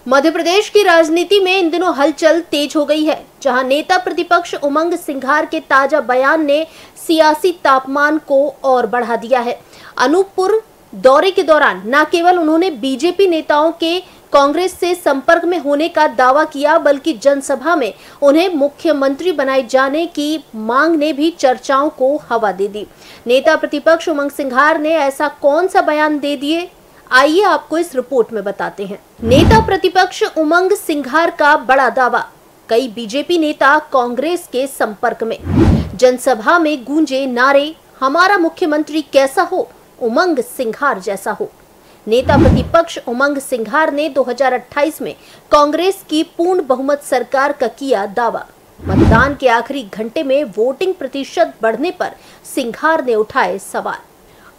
मध्य प्रदेश की राजनीति में इन दिनों हलचल तेज हो गई है, जहां नेता प्रतिपक्ष उमंग सिंघार के ताजा बयान ने सियासी तापमान को और बढ़ा दिया है। अनूपपुर दौरे के दौरान न केवल उन्होंने बीजेपी नेताओं के कांग्रेस से संपर्क में होने का दावा किया, बल्कि जनसभा में उन्हें मुख्यमंत्री बनाए जाने की मांग ने भी चर्चाओं को हवा दे दी। नेता प्रतिपक्ष उमंग सिंघार ने ऐसा कौन सा बयान दे दिए, आइए आपको इस रिपोर्ट में बताते हैं। नेता प्रतिपक्ष उमंग सिंघार का बड़ा दावा, कई बीजेपी नेता कांग्रेस के संपर्क में। जनसभा में गूंजे नारे, हमारा मुख्यमंत्री कैसा हो, उमंग सिंघार जैसा हो। नेता प्रतिपक्ष उमंग सिंघार ने 2028 में कांग्रेस की पूर्ण बहुमत सरकार का किया दावा। मतदान के आखिरी घंटे में वोटिंग प्रतिशत बढ़ने पर सिंघार ने उठाए सवाल।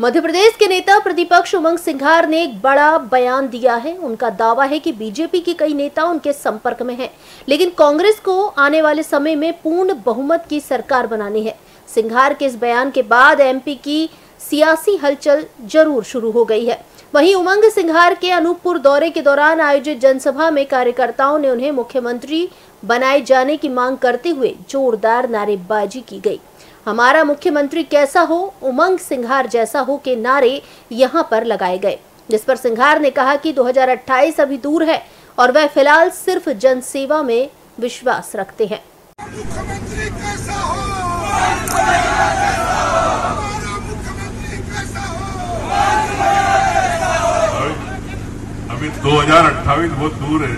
मध्य प्रदेश के नेता प्रतिपक्ष उमंग सिंघार ने एक बड़ा बयान दिया है। उनका दावा है कि बीजेपी के कई नेता उनके संपर्क में हैं, लेकिन कांग्रेस को आने वाले समय में पूर्ण बहुमत की सरकार बनानी है। सिंघार के इस बयान के बाद एमपी की सियासी हलचल जरूर शुरू हो गई है। वहीं उमंग सिंघार के अनूपपुर दौरे के दौरान आयोजित जनसभा में कार्यकर्ताओं ने उन्हें मुख्यमंत्री बनाए जाने की मांग करते हुए जोरदार नारेबाजी की गई। हमारा मुख्यमंत्री कैसा हो, उमंग सिंघार जैसा हो के नारे यहां पर लगाए गए, जिस पर सिंघार ने कहा कि 2028 अभी दूर है और वह फिलहाल सिर्फ जनसेवा में विश्वास रखते हैं। मुख्यमंत्री कैसा हो, अभी 2028 बहुत दूर है।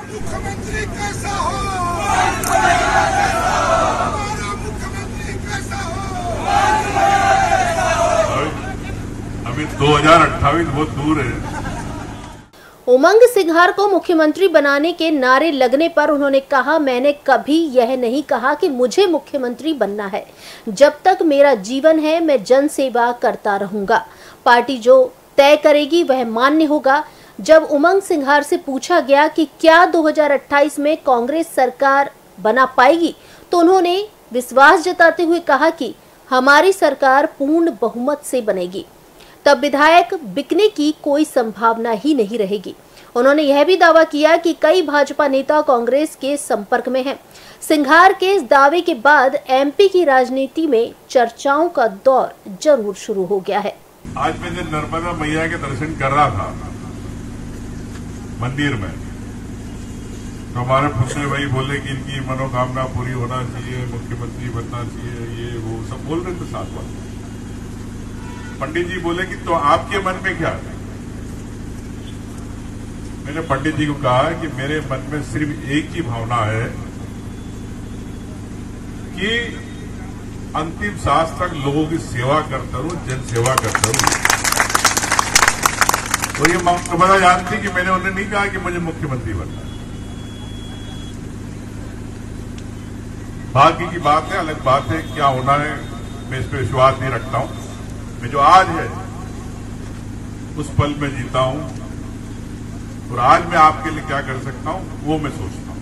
मुख्यमंत्री कैसा हो, अभी 2028 बहुत दूर है। उमंग सिंघार को मुख्यमंत्री बनाने के नारे लगने पर उन्होंने कहा, मैंने कभी यह नहीं कहा कि मुझे मुख्यमंत्री बनना है। जब तक मेरा जीवन है मैं जन सेवा करता रहूंगा। पार्टी जो तय करेगी वह मान्य होगा। जब उमंग सिंघार से पूछा गया कि क्या 2028 में कांग्रेस सरकार बना पाएगी, तो उन्होंने विश्वास जताते हुए कहा कि हमारी सरकार पूर्ण बहुमत से बनेगी, तब विधायक बिकने की कोई संभावना ही नहीं रहेगी। उन्होंने यह भी दावा किया कि कई भाजपा नेता कांग्रेस के संपर्क में हैं। सिंघार के इस दावे के बाद एमपी की राजनीति में चर्चाओं का दौर जरूर शुरू हो गया है। आज मैं जब नर्मदा मैया के दर्शन कर रहा था मंदिर में, तो हमारे फुसले भाई बोले कि इनकी मनोकामना पूरी होना चाहिए, मुख्यमंत्री बनना चाहिए, ये वो सब बोल रहे थे साथ में। पंडित जी बोले कि तो आपके मन में क्या है? मैंने पंडित जी को कहा कि मेरे मन में सिर्फ एक ही भावना है कि अंतिम सांस तक लोगों की सेवा करता रहूं, जन सेवा करता रहूं। और ये नर्मदा जानती कि मैंने उन्हें नहीं कहा कि मुझे मुख्यमंत्री बनना है। भाग्य की बात है, अलग बात है, क्या होना है मैं इस पर विश्वास नहीं रखता हूं। मैं जो आज है उस पल में जीता हूं, और आज मैं आपके लिए क्या कर सकता हूं वो मैं सोचता हूं।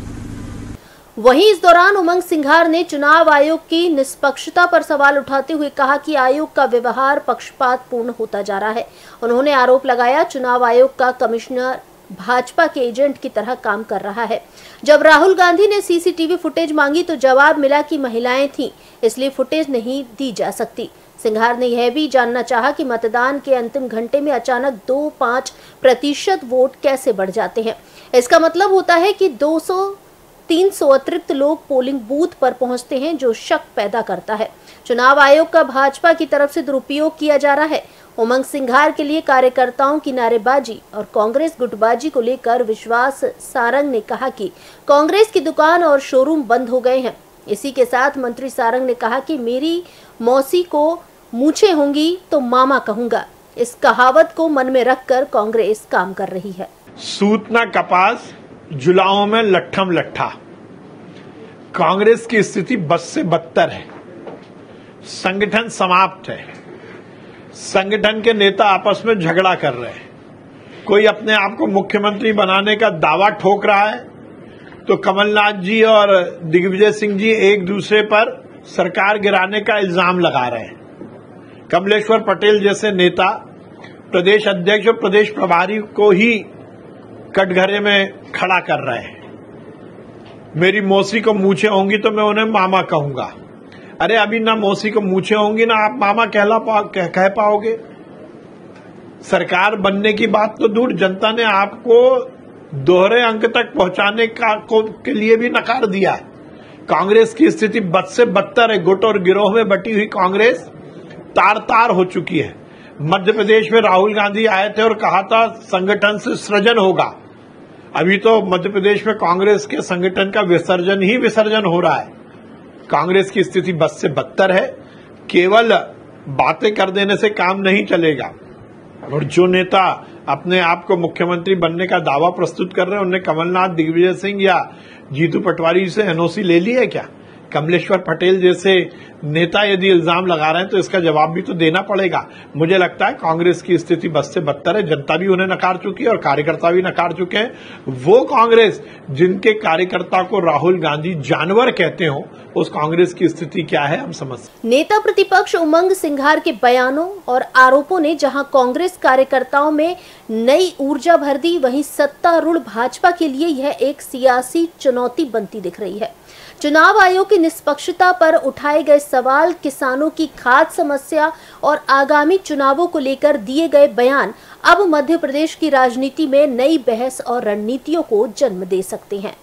वहीं इस दौरान उमंग सिंघार ने चुनाव आयोग की निष्पक्षता पर सवाल उठाते हुए कहा कि आयोग का व्यवहार पक्षपातपूर्ण होता जा रहा है। उन्होंने आरोप लगाया, चुनाव आयोग का कमिश्नर भाजपा के एजेंट की तरह काम कर रहा है। जब राहुल गांधी ने सीसीटीवी फुटेज मांगी तो जवाब मिला कि महिलाएं थीं, इसलिए फुटेज नहीं दी जा सकती। सिंघार ने यह भी जानना चाहा कि मतदान के अंतिम घंटे में अचानक 2-5% वोट कैसे बढ़ जाते हैं। इसका मतलब होता है कि 200-300 अतिरिक्त लोग पोलिंग बूथ पर पहुंचते हैं, जो शक पैदा करता है। चुनाव आयोग का भाजपा की तरफ से दुरुपयोग किया जा रहा है। उमंग सिंघार के लिए कार्यकर्ताओं की नारेबाजी और कांग्रेस गुटबाजी को लेकर विश्वास सारंग ने कहा कि कांग्रेस की दुकान और शोरूम बंद हो गए हैं। इसी के साथ मंत्री सारंग ने कहा कि मेरी मौसी को मूछें होंगी तो मामा कहूंगा। इस कहावत को मन में रखकर कांग्रेस काम कर रही है। सूतना कपास, जुलाओं में लट्ठम लट्ठा। कांग्रेस की स्थिति बद से बदतर है। संगठन समाप्त है। संगठन के नेता आपस में झगड़ा कर रहे हैं। कोई अपने आप को मुख्यमंत्री बनाने का दावा ठोक रहा है, तो कमलनाथ जी और दिग्विजय सिंह जी एक दूसरे पर सरकार गिराने का इल्जाम लगा रहे हैं। कमलेश्वर पटेल जैसे नेता प्रदेश अध्यक्ष और प्रदेश प्रभारी को ही कटघरे में खड़ा कर रहे हैं। मेरी मौसी को मूछें होंगी तो मैं उन्हें मामा कहूंगा। अरे अभी ना मौसी को मूछें होंगी ना आप मामा कह पाओगे। सरकार बनने की बात तो दूर, जनता ने आपको दोहरे अंक तक पहुंचाने के लिए भी नकार दिया है। कांग्रेस की स्थिति बद से बदतर है। गुट और गिरोह में बटी हुई कांग्रेस तार तार हो चुकी है। मध्य प्रदेश में राहुल गांधी आए थे और कहा था संगठन से सृजन होगा। अभी तो मध्य प्रदेश में कांग्रेस के संगठन का विसर्जन ही विसर्जन हो रहा है। कांग्रेस की स्थिति बद से बदतर है। केवल बातें कर देने से काम नहीं चलेगा। और जो नेता अपने आप को मुख्यमंत्री बनने का दावा प्रस्तुत कर रहे हैं, उन्होंने कमलनाथ, दिग्विजय सिंह या जीतू पटवारी से एनओसी ले ली है क्या? कमलेश्वर पटेल जैसे नेता यदि इल्जाम लगा रहे हैं तो इसका जवाब भी तो देना पड़ेगा। मुझे लगता है कांग्रेस की स्थिति बद से बदतर है। जनता भी उन्हें नकार चुकी है और कार्यकर्ता भी नकार चुके हैं। वो कांग्रेस जिनके कार्यकर्ता को राहुल गांधी जानवर कहते हो, उस कांग्रेस की स्थिति क्या है हम समझ। नेता प्रतिपक्ष उमंग सिंघार के बयानों और आरोपों ने जहां कांग्रेस कार्यकर्ताओं में नई ऊर्जा भर दी, वहीं सत्तारूढ़ भाजपा के लिए यह एक सियासी चुनौती बनती दिख रही है। चुनाव आयोग की निष्पक्षता पर उठाए गए सवाल, किसानों की खाद समस्या और आगामी चुनावों को लेकर दिए गए बयान अब मध्य प्रदेश की राजनीति में नई बहस और रणनीतियों को जन्म दे सकते हैं।